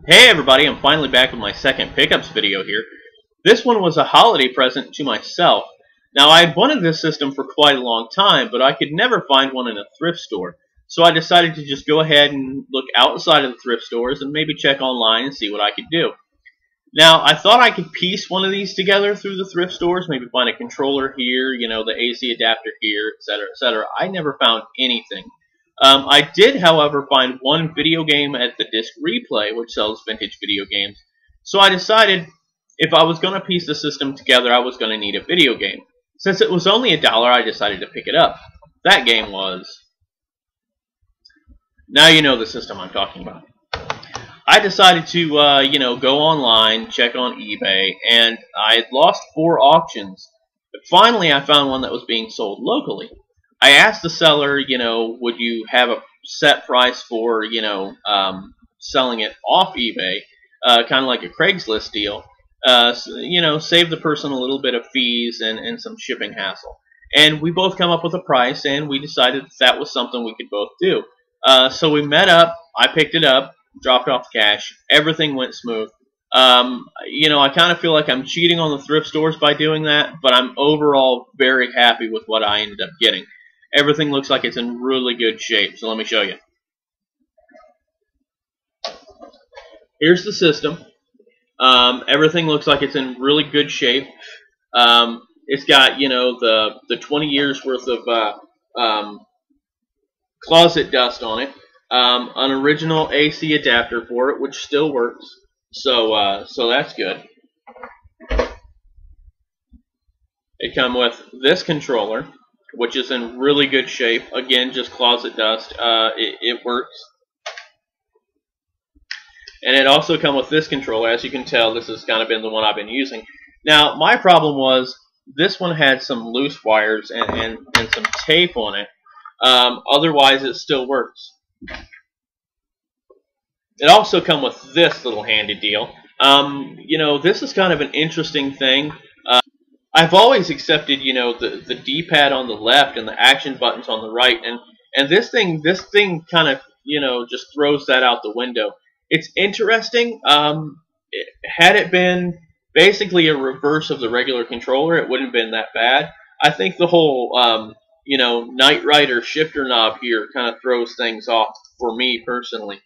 Hey everybody, I'm finally back with my second pickups video here. This one was a holiday present to myself. Now I had wanted this system for quite a long time, but I could never find one in a thrift store. So I decided to just go ahead and look outside of the thrift stores and maybe check online and see what I could do. Now I thought I could piece one of these together through the thrift stores, maybe find a controller here, the AC adapter here, etc., etc. I never found anything. I did, however, find one video game at the Disc Replay, which sells vintage video games. So I decided if I was going to piece the system together, I was going to need a video game. Since it was only $1, I decided to pick it up. That game was... Now you know the system I'm talking about. I decided to, go online, check on eBay, and I had lost 4 auctions. But finally, I found one that was being sold locally. I asked the seller, would you have a set price for, selling it off eBay, kind of like a Craigslist deal, save the person a little bit of fees and some shipping hassle. And we both come up with a price, and we decided that was something we could both do. So we met up, I picked it up, dropped off the cash, everything went smooth. I kind of feel like I'm cheating on the thrift stores by doing that, but I'm overall very happy with what I ended up getting. Everything looks like it's in really good shape, so let me show you. Here's the system. Everything looks like it's in really good shape. It's got, the 20 years worth of closet dust on it. An original AC adapter for it, which still works. So that's good. It comes with this controller, which is in really good shape. Again, just closet dust. It works. And it also comes with this controller. As you can tell, this has kind of been the one I've been using. Now, my problem was this one had some loose wires and some tape on it. Otherwise, it still works. It also comes with this little handy deal. This is kind of an interesting thing. I've always accepted, the D-pad on the left and the action buttons on the right, and this thing kind of, just throws that out the window. It's interesting. Had it been basically a reverse of the regular controller, it wouldn't have been that bad. I think the whole, Knight Rider shifter knob here kind of throws things off for me personally.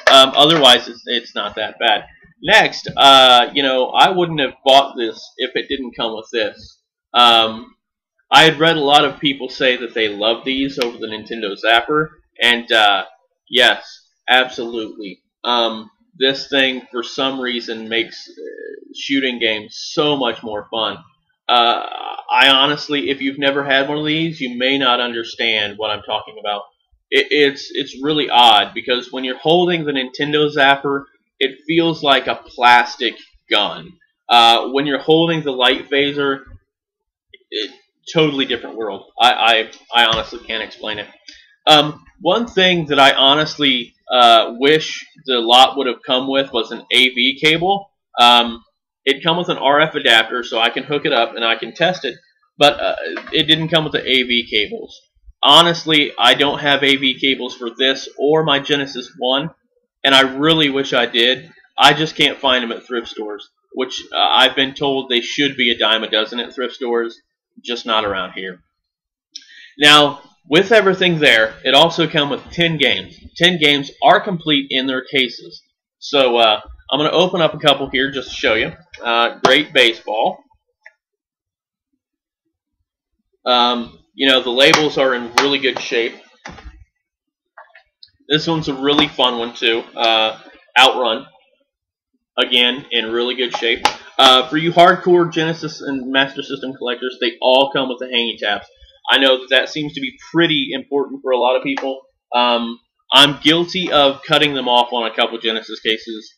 Otherwise, it's not that bad. Next, I wouldn't have bought this if it didn't come with this. I had read a lot of people say that they love these over the Nintendo Zapper, and yes, absolutely. This thing, for some reason, makes shooting games so much more fun. I honestly, if you've never had one of these, you may not understand what I'm talking about. It's really odd, because when you're holding the Nintendo Zapper, it feels like a plastic gun. When you're holding the light phaser, totally different world. I honestly can't explain it. One thing that I honestly wish the lot would have come with was an AV cable. It come with an RF adapter, so I can hook it up and I can test it, but it didn't come with the AV cables. Honestly, I don't have AV cables for this or my Genesis 1, and I really wish I did. I just can't find them at thrift stores, which I've been told they should be a dime a dozen at thrift stores, just not around here. Now, with everything there, it also comes with 10 games. 10 games are complete in their cases. So I'm going to open up a couple here just to show you. Great Baseball. The labels are in really good shape. This one's a really fun one too. Outrun. Again, in really good shape. For you hardcore Genesis and Master System collectors, they all come with the hanging tabs. I know that seems to be pretty important for a lot of people. I'm guilty of cutting them off on a couple Genesis cases,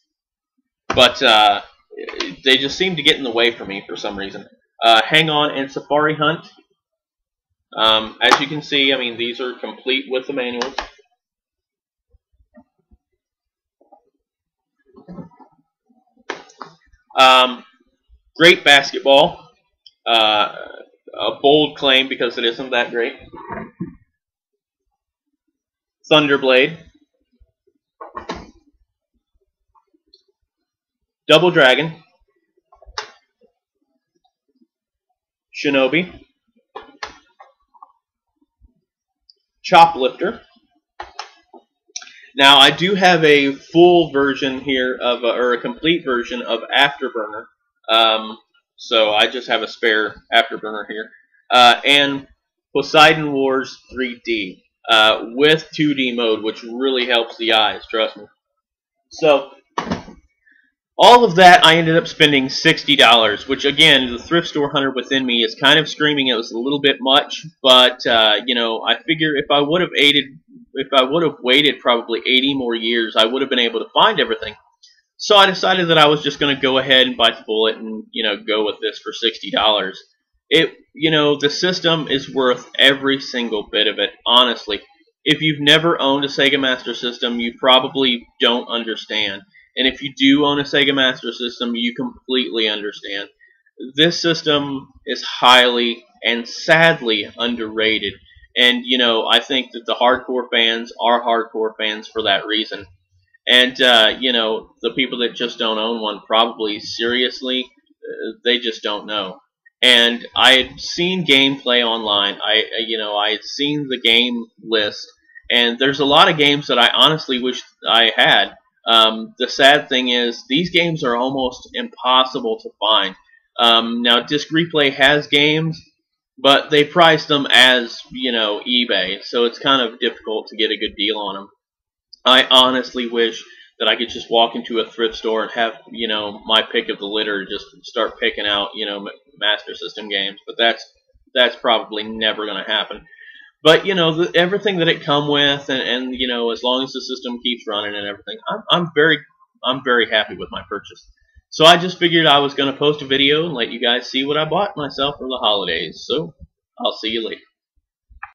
but they just seem to get in the way for me for some reason. Hang On and Safari Hunt. As you can see, these are complete with the manuals. Great Basketball. A bold claim because it isn't that great. Thunderblade. Double Dragon, Shinobi, Choplifter. Now I do have a full version here of, or a complete version of Afterburner. So I just have a spare Afterburner here, and Poseidon Wars 3D with 2D mode, which really helps the eyes. Trust me. So all of that, I ended up spending $60, which again, the thrift store hunter within me is kind of screaming it was a little bit much, but you know, I figure if I would have waited probably 80 more years, I would have been able to find everything. So I decided that I was just going to go ahead and bite the bullet and, you know, go with this for $60. You know, the system is worth every single bit of it, honestly. If you've never owned a Sega Master System, you probably don't understand. And if you do own a Sega Master System, you completely understand. This system is highly and sadly underrated. And, you know, I think that the hardcore fans are hardcore fans for that reason. And, you know, the people that just don't own one probably, seriously, they just don't know. And I had seen gameplay online. I had seen the game list. And there's a lot of games that I honestly wish I had. The sad thing is, these games are almost impossible to find. Now, Disc Replay has games, but they price them as, you know, eBay, so it's kind of difficult to get a good deal on them. I honestly wish that I could just walk into a thrift store and have, you know, my pick of the litter, just start picking out, you know, Master System games, but that's probably never going to happen. But, you know, everything that it come with, and, you know, as long as the system keeps running and everything, I'm very happy with my purchase. So I just figured I was going to post a video and let you guys see what I bought myself for the holidays. So I'll see you later.